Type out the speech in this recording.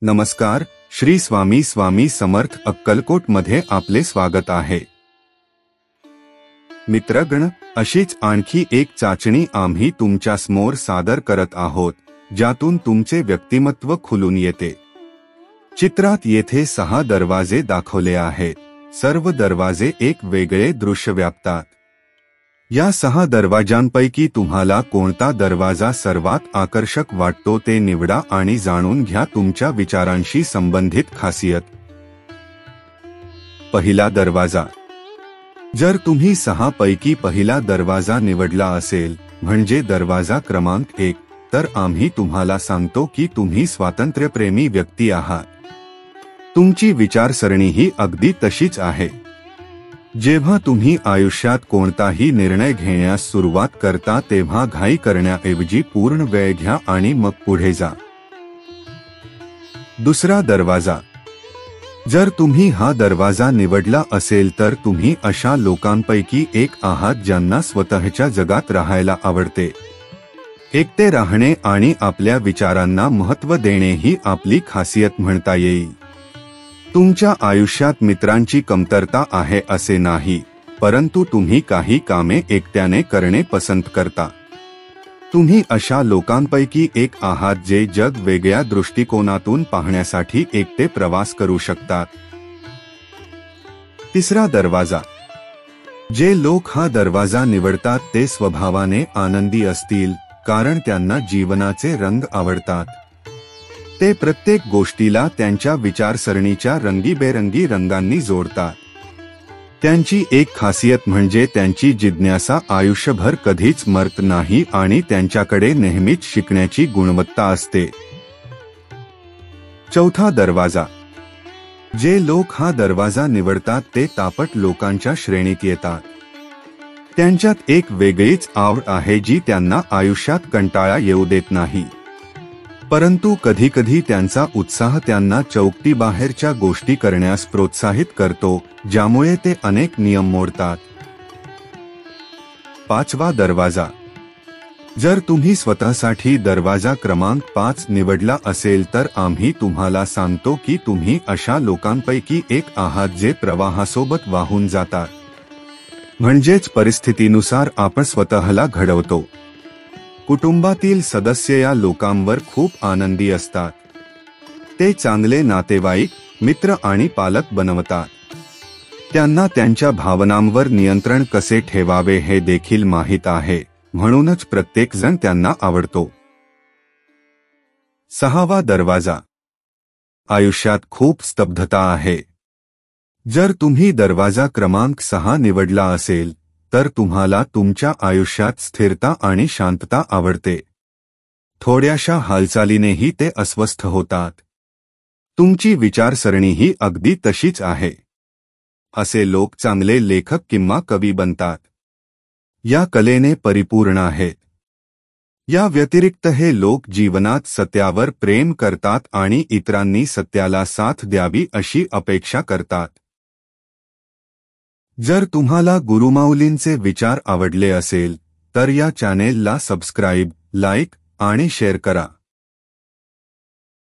नमस्कार, श्री स्वामी स्वामी समर्थ अक्कलकोट मध्ये आपले स्वागत आहे। मित्रगण, अशीच आणखी एक चाचणी आम्ही तुमच्या समोर सादर करत आहोत, ज्यातून तुमचे व्यक्तिमत्व खुलून येते। चित्रात येथे 6 दरवाजे दाखवले आहेत। सर्व दरवाजे एक वेगळे दृश्य व्यापतात। या 6 दरवाजांपैकी तुम्हाला कोणता दरवाजा सर्वात आकर्षक वाटतो ते निवडा आणि जाणून घ्या तुमच्या विचारांशी संबंधित खासियत। पहिला दरवाजा। जर तुम्ही 6 पैकी पहिला दरवाजा निवडला असेल, म्हणजे दरवाजा क्रमांक 1, तर आम्ही तुम्हाला सांगतो की तुम्ही स्वातंत्र्यप्रेमी व्यक्ती आहात। तुमची विचारसरणीही अगदी तशीच आहे। जेव्हा तुम्ही आयुष्यात कोणताही निर्णय घेण्यास सुरुवात करता तेव्हा घाई करण्याऐवजी पूर्ण वेळ घ्या आणि मग पुढे जा। दुसरा दरवाजा। जर तुम्ही हा दरवाजा निवडला असेल तर तुम्ही अशा लोकांपैकी एक आहात ज्यांना स्वतःच्या जगात राहायला आवडते। एकटे राहणे आणि आपल्या विचारांना महत्त्व देणे ही आपली खासियत म्हणता येईल। तुमच्या आयुष्यात मित्रांची कमतरता आहे असे नाही, परंतु तुम्ही काही कामे एकट्याने करणे पसंत करता। तुम्ही अशा लोकांपैकी एक आहात जे जग वेगळ्या दृष्टिकोनातून पाहण्यासाठी एकटे प्रवास करू शकतात। तिसरा दरवाजा। जे लोक हा दरवाजा निवडतात ते स्वभावाने आनंदी असतील, कारण त्यांना जीवनाचे रंग आवडतात। ते प्रत्येक गोष्टीला त्यांच्या विचारसरणीच्या रंगीबेरंगी रंगांनी जोडतात। त्यांची एक खासियत म्हणजे त्यांची जिज्ञासा आयुष्यभर कधीच मरत नाही आणि त्यांच्याकडे नेहमीच शिकण्याची गुणवत्ता असते। चौथा दरवाजा। जे लोक हा दरवाजा निवडतात ते तापट लोकांच्या श्रेणीत येतात। त्यांच्यात एक वेगळीच आवड आहे जी त्यांना आयुष्यात कंटाळा येऊ देत नाही, परंतु कधीकधी त्यांचा उत्साह त्यांना चौकटीबाहेरच्या गोष्टी करण्यास प्रोत्साहित करतो, ज्यामुळे ते अनेक नियम मोडतात। पाचवा दरवाजा। जर तुम्ही स्वतःसाठी दरवाजा क्रमांक 5 निवडला असेल तर आम्ही तुम्हाला सांगतो की तुम्ही अशा लोकांपैकी एक आहात जे प्रवाहासोबत वाहून जातात। म्हणजेच परिस्थितीनुसार आपण स्वतःला घडवतो। कुटुंबातील सदस्य या लोकांवर खूप आनंदी असतात। ते चांगले नातेवाईक, मित्र आणि पालक बनवतात। त्यांना त्यांच्या भावनांवर नियंत्रण कसे ठेवावे हे देखील माहीत आहे, म्हणूनच प्रत्येकजण त्यांना आवडतो। 6वा दरवाजा। आयुष्यात खूप स्तब्धता आहे। जर तुम्ही दरवाजा क्रमांक 6 निवडला असेल तर तुम्हाला तुमच्या आयुष्यात स्थिरता आणि शांतता आवडते। थोड्याशा हालचालीनेही ते अस्वस्थ होतात। तुमची विचारसरणीही अगदी तशीच आहे। असे लोक चांगले लेखक किंवा कवी बनतात। या कलेने परिपूर्ण आहेत। या व्यतिरिक्त हे लोक जीवनात सत्यावर प्रेम करतात आणि इतरांनी सत्याला साथ द्यावी अशी अपेक्षा करतात। जर तुम्हाला गुरुमाऊलींचे विचार आवडले असेल तर या चॅनेलला सबस्क्राइब, लाईक आणि शेअर करा।